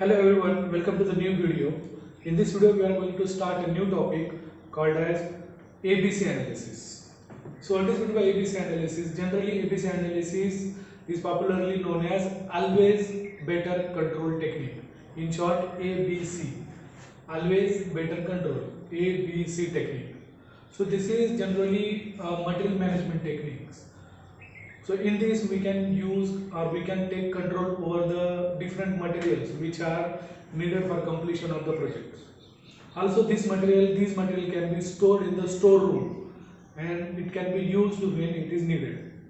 Hello everyone, welcome to the new video. In this video we are going to start a new topic called as ABC analysis. So what is meant by ABC analysis? Generally ABC analysis is popularly known as always better control technique. In short ABC. Always better control, ABC technique. So this is generally material management techniques. So in this we can use or we can take control over the different materials which are needed for completion of the project. Also these material can be stored in the storeroom and it can be used when it is needed.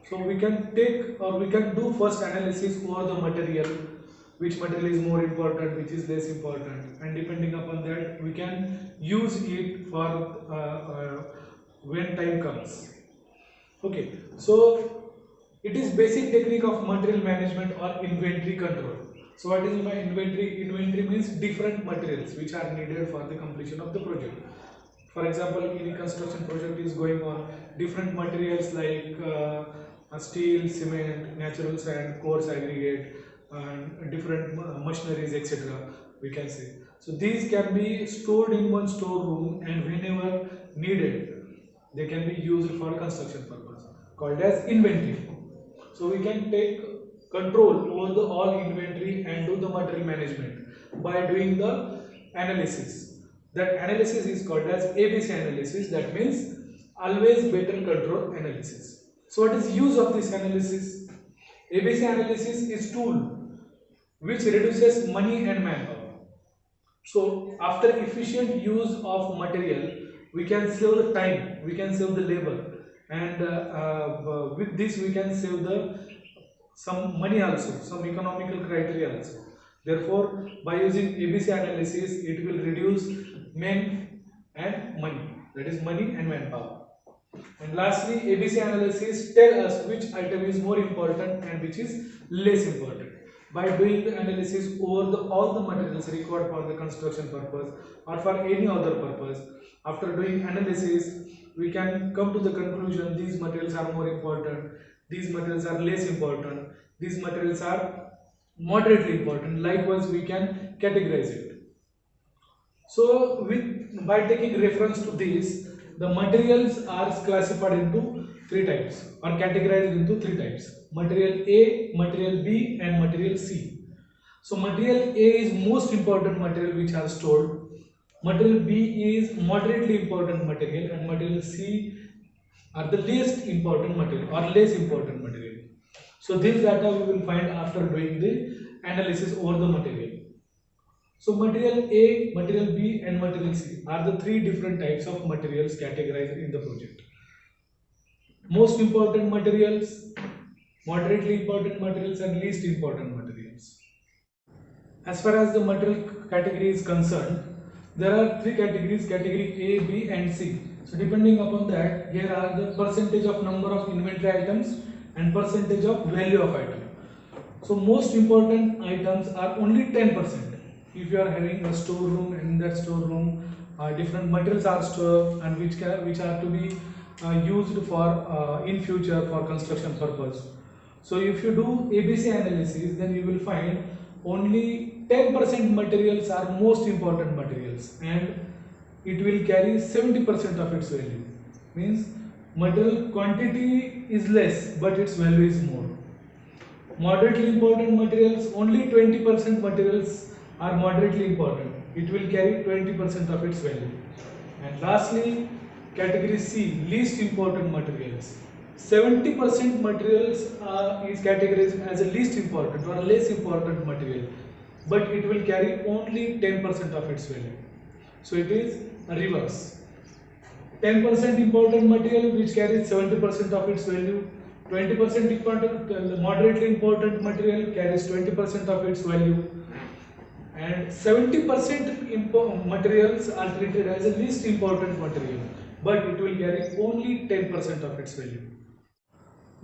So we can take or we can do first analysis over the material, which material is more important, which is less important, and depending upon that we can use it for when time comes. Okay, so it is basic technique of material management or inventory control. So what is my inventory? Inventory means different materials which are needed for the completion of the project. For example, in a construction project is going on, different materials like steel, cement, natural sand, coarse aggregate, and different machineries, etc. We can say. So these can be stored in one storeroom, and whenever needed, they can be used for construction purpose, called as inventory. So we can take control over the all inventory and do the material management by doing the analysis. That analysis is called as ABC analysis. That means always better control analysis. So what is use of this analysis? ABC analysis is tool which reduces money and manpower. So after efficient use of material, we can save the time, we can save the labor, and with this we can save the some money also, some economical criteria also. Therefore, by using ABC analysis, it will reduce men and money, that is money and manpower. And lastly, ABC analysis tell us which item is more important and which is less important. By doing the analysis over all the materials required for the construction purpose or for any other purpose, after doing analysis, we can come to the conclusion these materials are more important, these materials are less important, these materials are moderately important. Likewise, we can categorize it. So, by taking reference to this, the materials are classified into three types or categorized into three types: material A, material B, and material C. So, material A is most important material which are stored. Material B is moderately important material, and material C are the least important material or less important material. So, this data we will find after doing the analysis over the material. So material A, material B and material C are the three different types of materials categorized in the project. Most important materials, moderately important materials and least important materials. As far as the material category is concerned, there are three categories, category A, B and C. So depending upon that, here are the percentage of number of inventory items and percentage of value of item. So most important items are only 10%. If you are having a storeroom, and in that storeroom different materials are stored and which are to be used for in future for construction purpose. So if you do ABC analysis, then you will find only 10% materials are most important materials, and it will carry 70% of its value. Means material quantity is less but its value is more. Moderately important materials, only 20% materials are moderately important. It will carry 20% of its value. And lastly, category C, least important materials. 70% materials is categorized as a least important or a less important material, but it will carry only 10% of its value. So it is a reverse. 10% important material which carries 70% of its value, 20% important, moderately important material carries 20% of its value, and 70% materials are treated as a least important material, but it will carry only 10% of its value.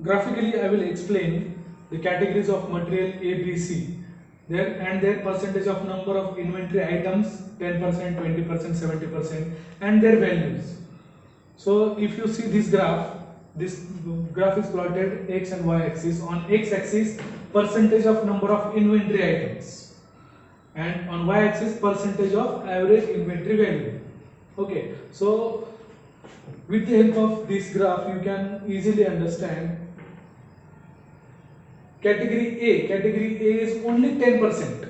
Graphically, I will explain the categories of material A, B, C. Their percentage of number of inventory items, 10%, 20%, 70%, and their values. So if you see this graph is plotted x and y axis. On x axis, percentage of number of inventory items. and on y-axis percentage of average inventory value. Okay, so with the help of this graph you can easily understand category A is only 10%,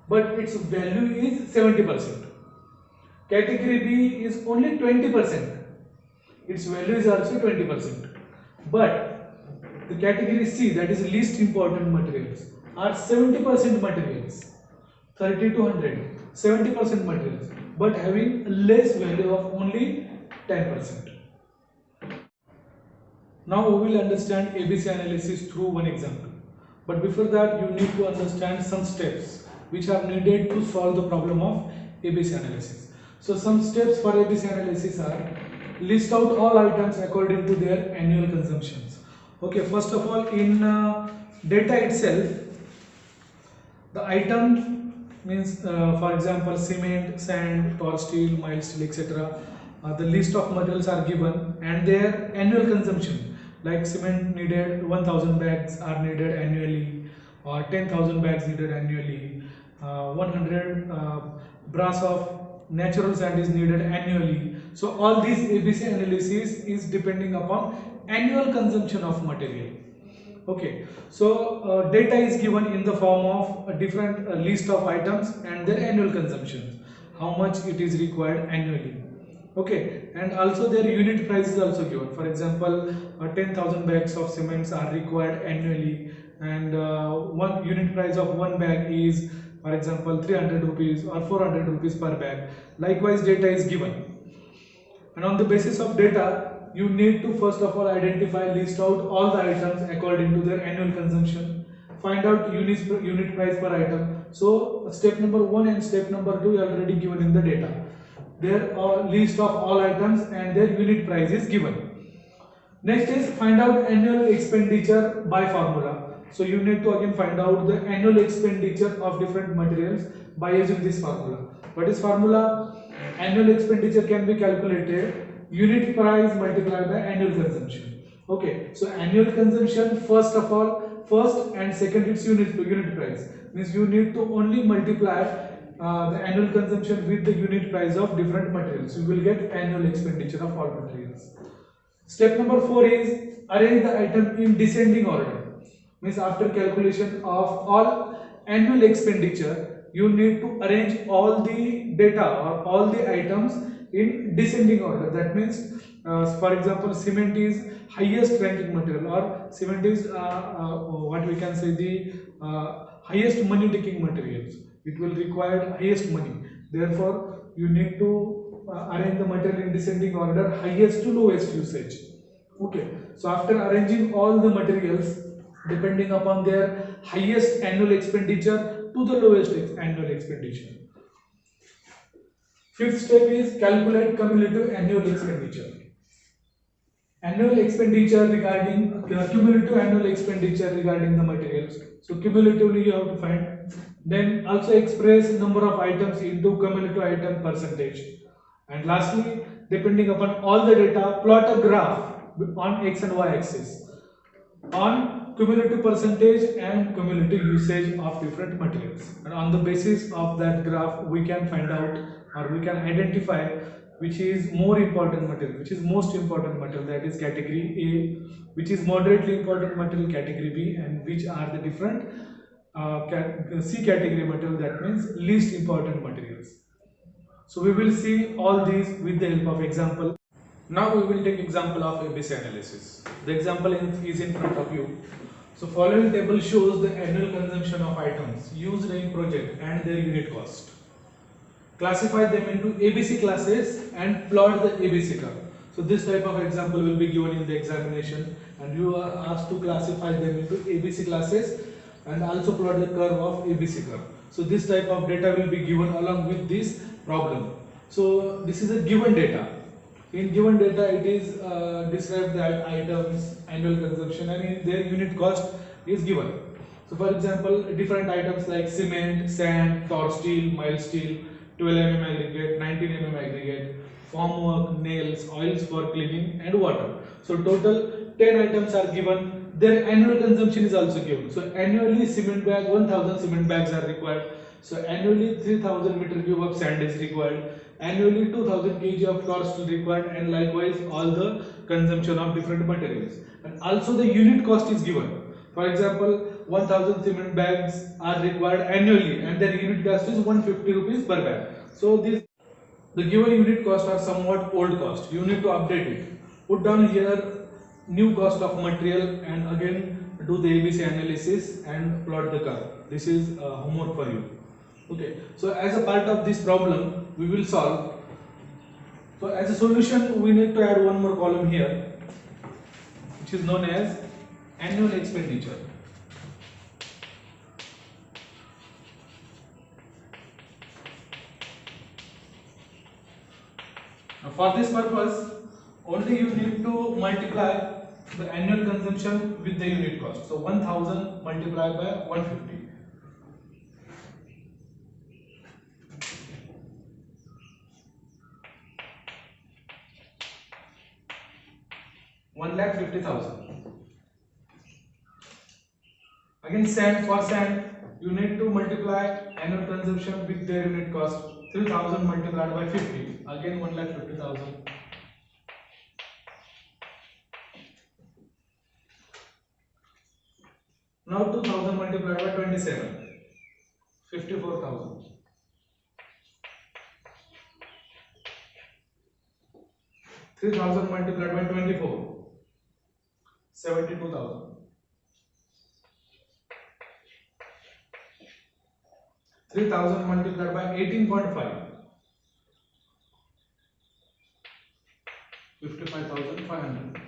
but its value is 70%. Category B is only 20%, its value is also 20%. But the category C, that is least important materials, are 70% materials, 30 to 100, 70% materials, but having less value of only 10%. Now we will understand ABC analysis through one example. But before that, you need to understand some steps which are needed to solve the problem of ABC analysis. So some steps for ABC analysis are: list out all items according to their annual consumptions. Okay, first of all, in data itself, the item means, for example, cement, sand, tar steel, mild steel, etc. The list of materials are given and their annual consumption. Like cement needed 1000 bags are needed annually, or 10,000 bags needed annually. 100 brass of natural sand is needed annually. So all these ABC analysis is depending upon annual consumption of material. Okay, so data is given in the form of a different list of items and their annual consumption, how much it is required annually. Okay, and also their unit price is also given. For example, 10,000 bags of cements are required annually, and one unit price of one bag is, for example, 300 rupees or 400 rupees per bag. Likewise, data is given, and on the basis of data, you need to first of all identify, list out all the items according to their annual consumption, find out unit price per item. So step number 1 and step number 2 are already given in the data. Their list of all items and their unit price is given. Next is find out annual expenditure by formula. So you need to again find out the annual expenditure of different materials by using this formula. What is formula? Annual expenditure can be calculated unit price multiplied by annual consumption. Okay, so annual consumption, first of all, first and second its unit price, means you need to only multiply the annual consumption with the unit price of different materials. You will get annual expenditure of all materials. Step number 4 is arrange the item in descending order. Means after calculation of all annual expenditure, you need to arrange all the data or all the items in descending order. That means, for example, cement is highest ranking material, or cement is what we can say the highest money taking materials. It will require highest money. Therefore, you need to arrange the material in descending order, highest to lowest usage. Okay, so after arranging all the materials depending upon their highest annual expenditure to the lowest annual expenditure. Fifth step is calculate cumulative annual expenditure. Annual expenditure regarding cumulative annual expenditure regarding the materials. So cumulatively you have to find. Then also express number of items into cumulative item percentage. And lastly, depending upon all the data, plot a graph on x and y axis on cumulative percentage and cumulative usage of different materials. And on the basis of that graph, we can find out, or we can identify which is more important material, which is most important material, that is category A, which is moderately important material, category B, and which are the different C category material, that means least important materials. So we will see all these with the help of example. Now we will take example of ABC analysis. The example is in front of you. So following table shows the annual consumption of items used in project and their unit cost. Classify them into ABC classes and plot the ABC curve. So this type of example will be given in the examination, and you are asked to classify them into ABC classes and also plot the curve of ABC curve. So this type of data will be given along with this problem. So this is a given data. In given data, it is described that items annual consumption and their unit cost is given. So for example, different items like cement, sand, tar steel, mild steel, 12 mm aggregate, 19 mm aggregate, formwork, nails, oils for cleaning and water. So total 10 items are given their annual consumption is also given. So annually cement bag 1000 cement bags are required. So annually 3000 meter cube of sand is required. Annually 2000 kg of cost is required, and likewise all the consumption of different materials. And also the unit cost is given. For example, 1000 cement bags are required annually and their unit cost is 150 rupees per bag. So the given unit cost are somewhat old cost. You need to update it. Put down here new cost of material and again do the ABC analysis and plot the curve. This is homework for you. Okay. So as a part of this problem, we will solve. So as a solution, we need to add one more column here, which is known as annual expenditure. Now for this purpose, only you need to multiply the annual consumption with the unit cost. So 1000 multiplied by 150. One lakh 50,000. Again, for sand, you need to multiply annual consumption with their unit cost. 3000 multiplied by 50. Again, 1,50,000. Now 2000 multiplied by 27. 54,000. 3000 multiplied by 24. 72,000. 3000 multiplied by 18.5. 55,500.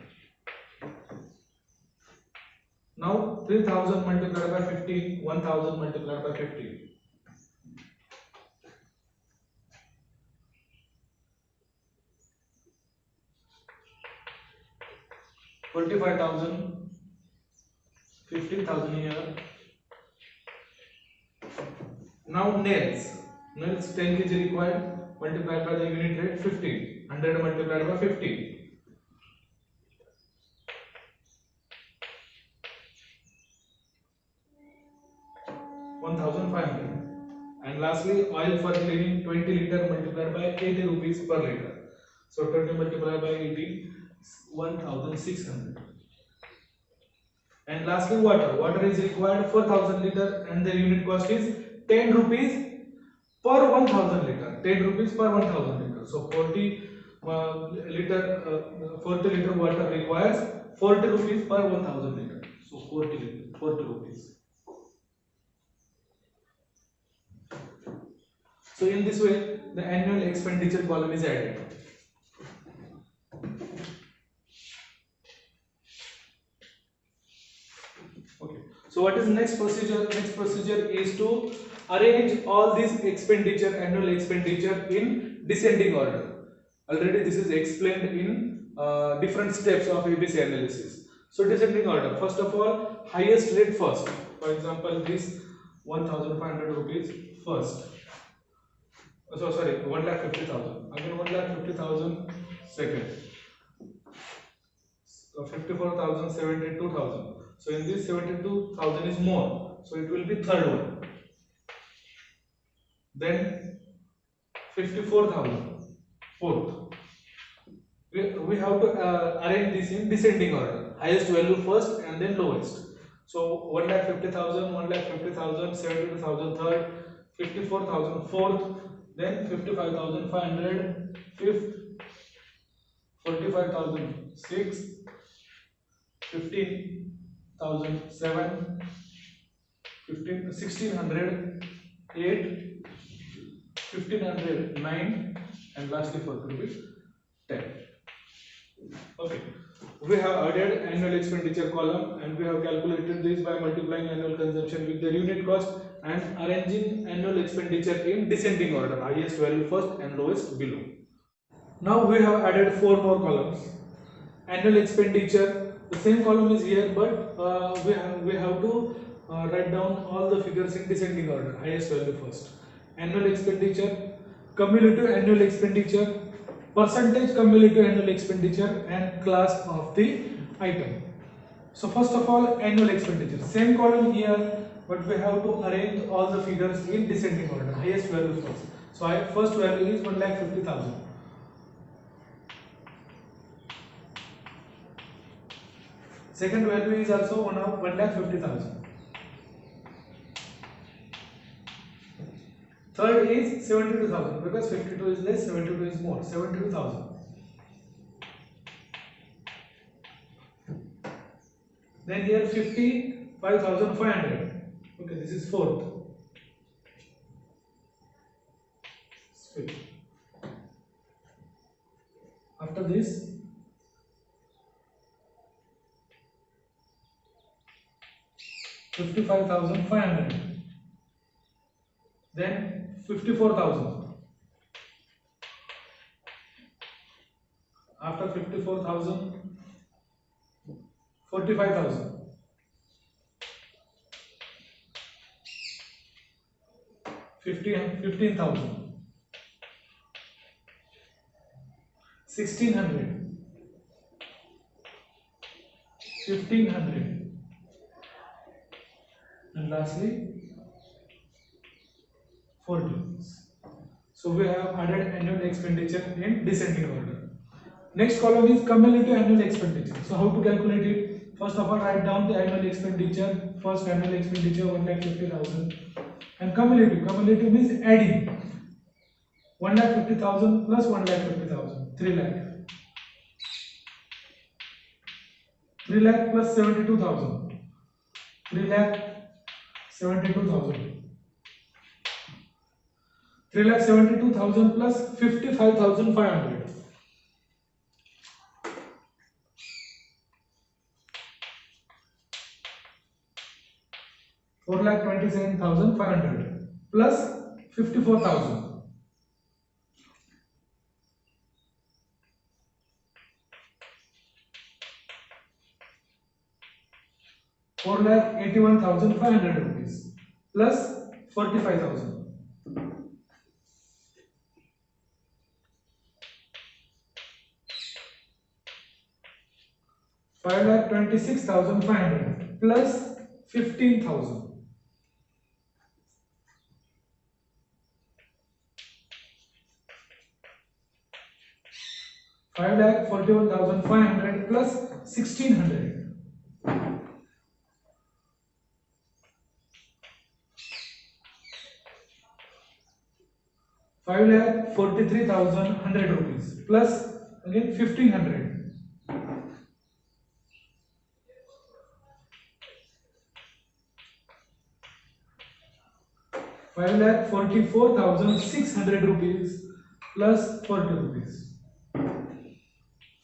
Now 3000 multiplied by 15. 1000 multiplied by 15. 45,000. 15,000 here. Now nails 10 kg required, multiplied by the unit rate 15. 100 multiplied by 15. 1,500. And lastly, oil for cleaning 20 liter multiplied by 80 rupees per liter. So 20 multiplied by 80, 1,600. And lastly, water. Water is required 4,000 liter and the unit cost is 10 rupees per 1000 liter. 10 rupees per 1000 liter. So 40 liter water requires 40 rupees per 1000 liter. So 40 rupees. So in this way, the annual expenditure column is added. Okay. So what is the next procedure? Next procedure is to arrange all these annual expenditure in descending order. Already this is explained in different steps of ABC analysis. So descending order. First of all, highest rate first. For example, this 1,500 rupees first. So sorry, 1,50,000. Again 1,50,000 second. 54,000, 72,000. So in this 72,000 is more. So it will be third one. Then 54,000 fourth. We have to arrange this in descending order. Highest value first and then lowest. So 1,50,000, 1,50,000, 72,000 third, 54,000 fourth, then 55,500 fifth, 45,000 sixth, 15,000 seven, 1,600 8, 1,500 9, and lastly 40 rupees 10. Okay, we have added annual expenditure column and we have calculated this by multiplying annual consumption with their unit cost and arranging annual expenditure in descending order, highest value first and lowest below. Now we have added 4 more columns. Annual expenditure, the same column is here, but we have to write down all the figures in descending order, highest value first. Annual expenditure, cumulative annual expenditure, percentage cumulative annual expenditure, and class of the item. So first of all, annual expenditure. Same column here, but we have to arrange all the figures in descending order. Highest value first. So first value is 1,50,000. Second value is also 1,50,000. Third is 72,000 because 52 is less, 72 is more. 72,000. Then here 55,500. Okay, this is fourth. Fifth. After this, 55,500. Then 54,000. After 54,000, 45,000. 15,000. 1,600. 1,500. And lastly 40. So we have added annual expenditure in descending order. Next column is cumulative annual expenditure. So how to calculate it? First of all, write down the annual expenditure. First annual expenditure 1,50,000. And cumulative means adding 1,50,000 plus 1,50,000, 3 lakh. 3 lakh plus 72,000. 3 lakh 72,000. 3,72,000 plus 55,500. 4,27,500 plus 54,000. 4,81,500 rupees plus 45,000. 5,26,500 plus 15,000. 5,41,500 plus 1,600. 5,43,100 rupees plus again 1,500. 5,44,600 rupees plus 40 rupees.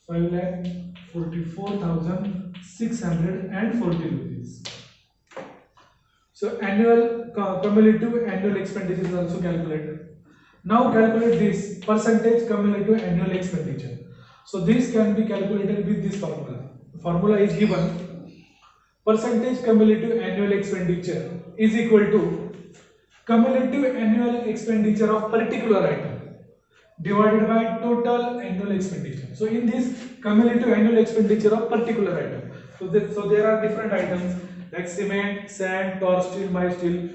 5,44,640 rupees. So cumulative annual expenditure is also calculated. Now calculate this percentage cumulative annual expenditure. So this can be calculated with this formula. The formula is given. Percentage cumulative annual expenditure is equal to cumulative annual expenditure of particular item divided by total annual expenditure. So in this cumulative annual expenditure of particular item. So there are different items like cement, sand, tar steel, my steel.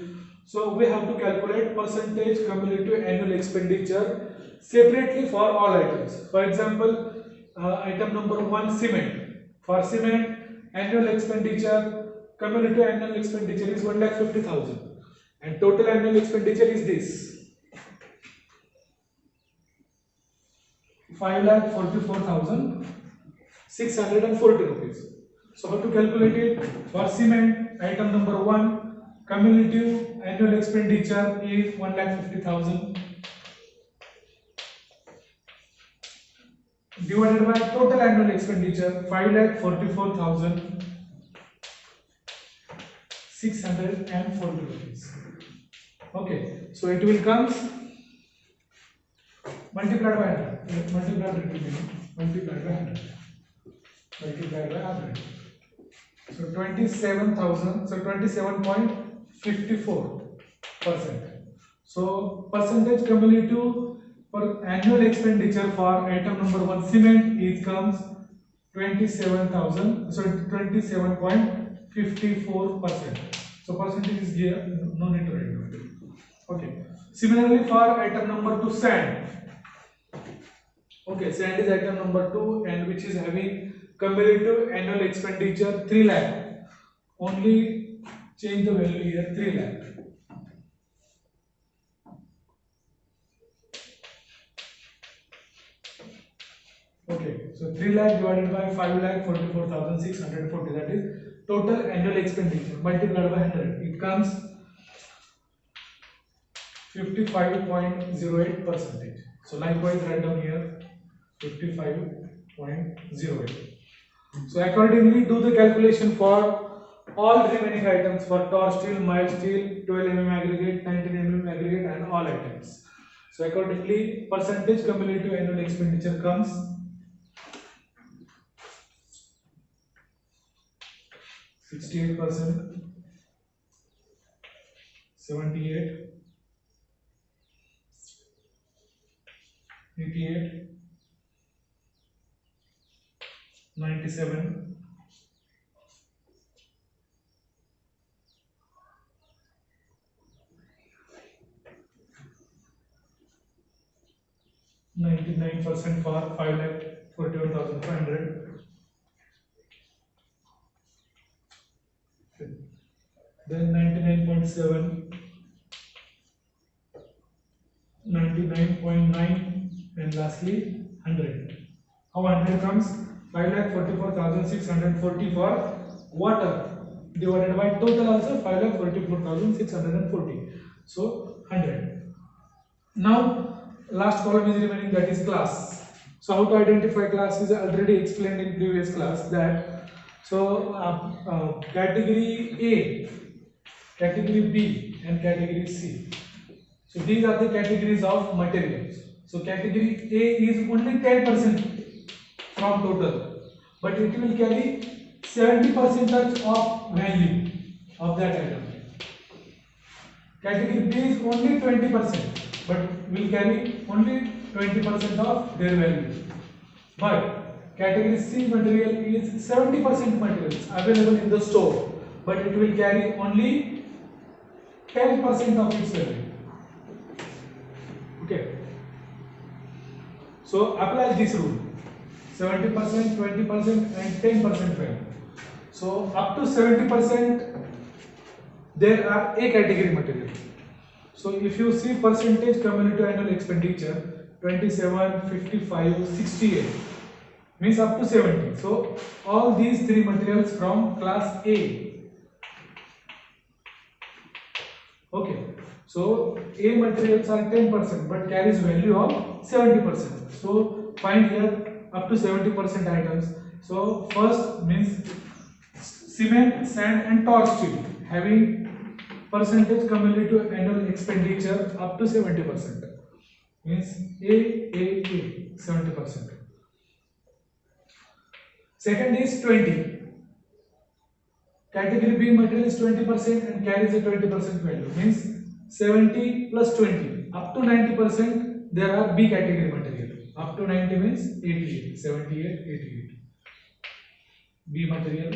So we have to calculate percentage cumulative annual expenditure separately for all items. For example, item number 1, cement. For cement, annual expenditure, cumulative annual expenditure is 1,50,000 and total annual expenditure is this 5,44,640 rupees. So how to calculate it? For cement, item number 1, cumulative annual expenditure is 1,50,000 divided by total annual expenditure 5,44,640 rupees. Okay, so it will come multiplied by 100, multiplied by 100. So 27,000, so 27.54%. So percentage cumulative for annual expenditure for item number 1, cement, it comes 27,000, so 27.54%. So percentage is here, no need to write down. Okay. Similarly for item number 2, sand. Okay, sand is item number 2 and which is having cumulative annual expenditure 3 lakh. Only change the value here, 3 lakh. Okay, so 3 lakh divided by 5 lakh 44,640, that is total annual expenditure multiplied by 100. It comes 55.08%. So likewise write down here 55.08. So accordingly do the calculation for all remaining items for torch steel, mild steel, 12 mm aggregate, 19 mm aggregate and all items. So accordingly percentage cumulative annual expenditure comes 68%, 78, 88, 97, 99% for 5,41,500. Then 99.7, 99.9 and lastly 100. How 100 comes? 5,44,640 for water divided by total also 5,44,640. So 100. Now last column is remaining, that is class. So how to identify class is already explained in previous class that category A, category B and category C. So these are the categories of materials. So category A is only 10% from total, but it will carry 70% of value of that item. Category B is only 20%, but will carry only 20% of their value. But category C material is 70% materials available in the store, but it will carry only 10% of its value. Okay. So apply this rule: 70%, 20% and 10% value. So up to 70% there are A category material. So if you see percentage cumulative annual expenditure 27, 55, 68 means up to 70. So all these three materials from class A. Okay. So A materials are 10% but carries value of 70%. So find here up to 70% items. So first means cement, sand and torch steel having percentage cumulative annual expenditure up to 70%. Means A 70%. Second is 20. Category B material is 20% and carries a 20% value. Means 70 plus 20 up to 90% there are B category material. Up to 90 means 88, 78, 88. B material.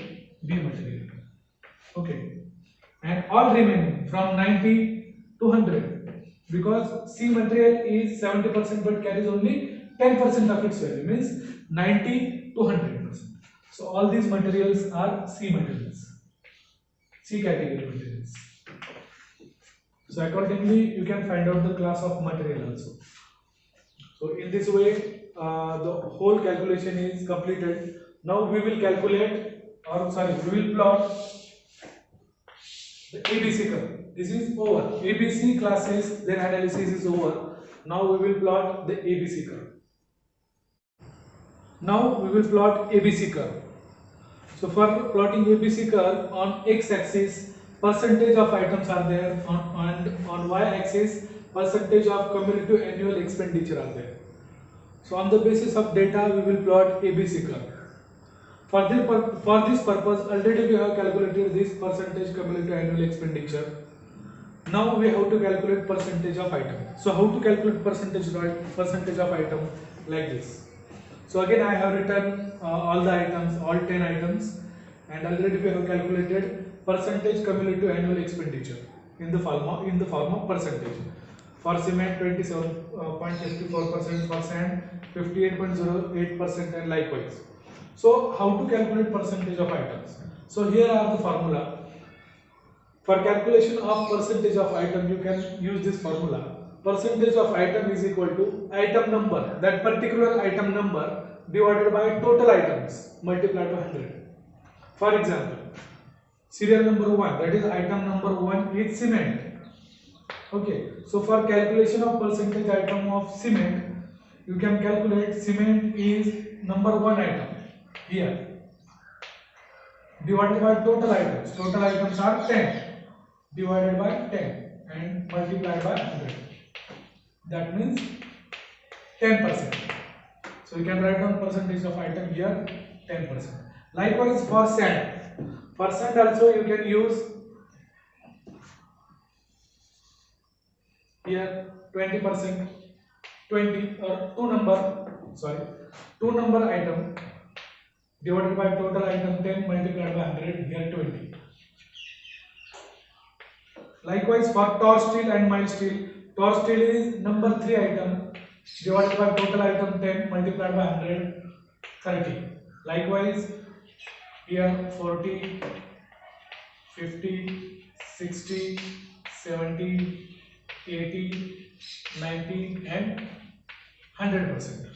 Okay. And all remaining from 90 to 100, because C material is 70% but carries only 10% of its value, means 90 to 100%. So all these materials are C materials, C category materials. So accordingly you can find out the class of material also. So in this way the whole calculation is completed. Now we will calculate, or sorry, we will plot the ABC curve. This is over. ABC classes, their analysis is over. Now we will plot the ABC curve. Now we will plot ABC curve. So for plotting ABC curve, on x-axis percentage of items are there, and on y-axis percentage of cumulative annual expenditure are there. So on the basis of data we will plot ABC curve. For this purpose already we have calculated this percentage cumulative annual expenditure. Now we have to calculate percentage of item. So how to calculate percentage of item? Like this. So again I have written all the items, all 10 items, and already we have calculated percentage cumulative annual expenditure in the form of percentage. For cement 27.54%, for sand 58.08%, and likewise. So how to calculate percentage of items? So here are the formula. For calculation of percentage of item, you can use this formula. Percentage of item is equal to item number, that particular item number divided by total items multiplied by 100. For example, serial number 1, that is item number 1 is cement. Okay, so for calculation of percentage item of cement, you can calculate cement is number 1 item here divided by total items. Total items are 10 divided by 10 and multiplied by 100. That means 10%. So you can write down percentage of item here 10%. Likewise for sand. For sand also you can use here 20%, 20 or 2 number item divided by total item 10 multiplied by 100, here 20. Likewise for tar steel and mild steel. Tar steel is number 3 item divided by total item 10 multiplied by 100, 30. Likewise here 40, 50, 60, 70, 80, 90 and 100%.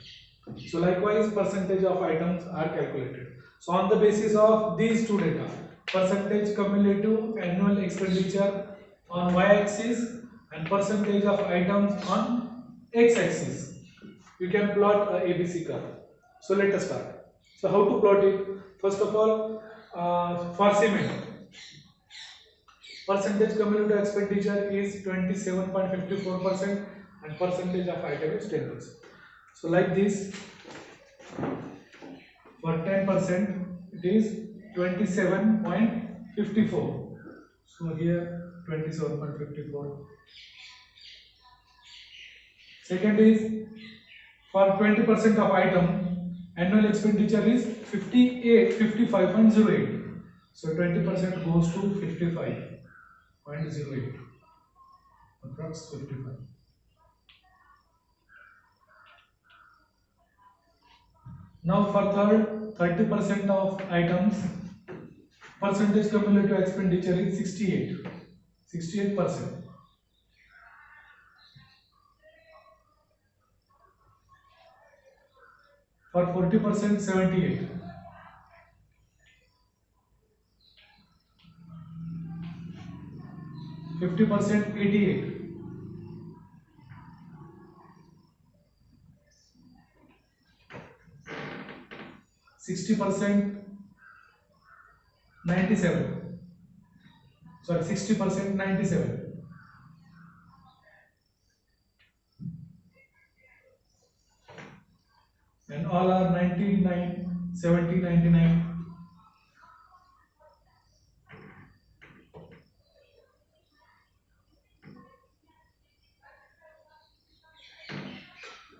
So likewise percentage of items are calculated. So on the basis of these two data, percentage cumulative annual expenditure on y-axis and percentage of items on x-axis, you can plot a ABC curve. So let us start. So how to plot it? First of all, for cement, percentage cumulative expenditure is 27.54% and percentage of item is 10%. So like this, for 10% it is 27.54. So here 27.54. Second is for 20% of item, annual expenditure is 55.08. So 20% goes to 55.08, approx 55. Now for third, 30% of items, percentage cumulative expenditure is 68%. For 40%, 78. For 50%, 88. 60%, 97. Sorry, 60%, 97. And all are 99, 70, 99.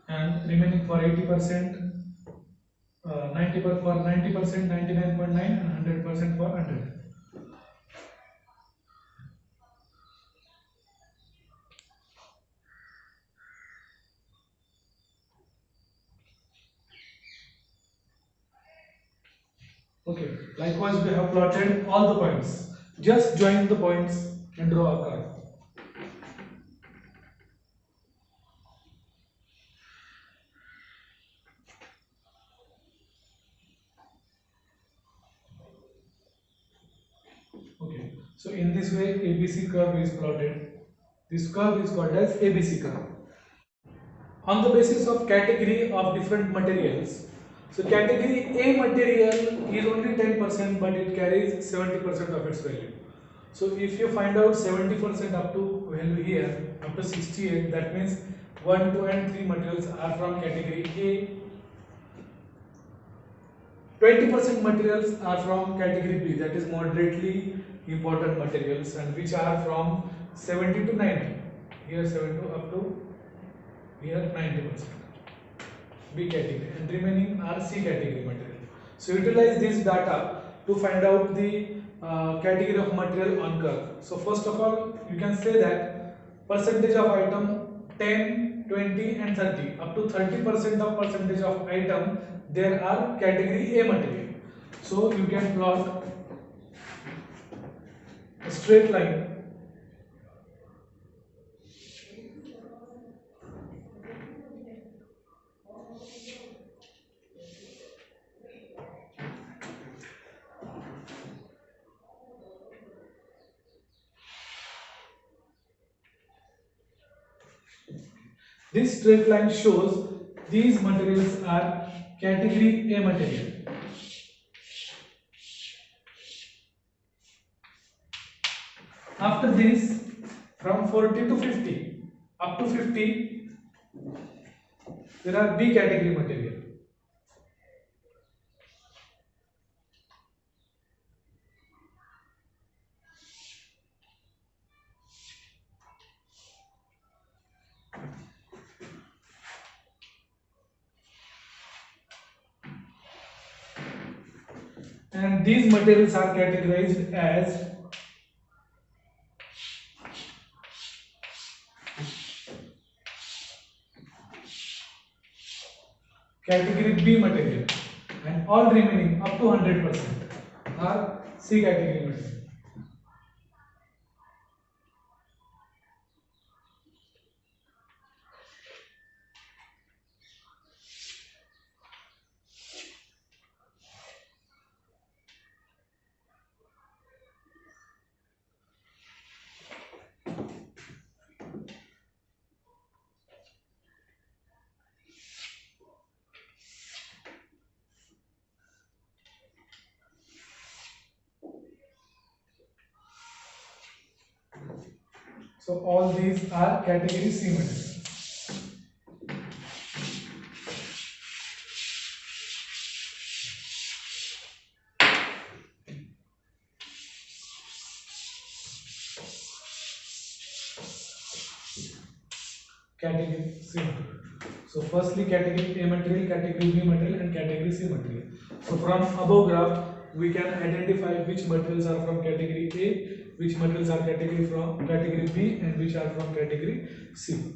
And remaining for 80%, 90% for 90%, 99.9, and 100% for 100. Okay, likewise we have plotted all the points. Just join the points and draw a curve. Okay, so in this way ABC curve is plotted. This curve is called as ABC curve. On the basis of category of different materials, so category A material is only 10% but it carries 70% of its value. So if you find out 70% up to value here, up to 68, that means 1, 2 and 3 materials are from category A. 20% materials are from category B, that is moderately important materials, and which are from 70 to 90. Here 70 up to here 90%. B category, and remaining are C category material. So utilize this data to find out the category of material on curve. So first of all, you can say that percentage of item 10, 20 and 30. Up to 30% of percentage of item there are category A material. So you can plot a straight line This straight line shows these materials are category A material. After this, from 40 to 50, up to 50, there are B category material. And these materials are categorized as category B material, and all remaining up to 100% are C category material. So all these are category C material. Category C material. So firstly category A material, category B material and category C material. So from above graph we can identify which materials are from category A, which materials are from category B and which are from category C.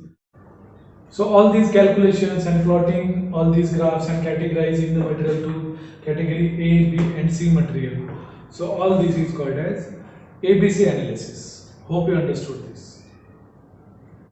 So all these calculations and plotting all these graphs and categorizing the material to category A, B and C material. So all this is called as ABC analysis. Hope you understood this.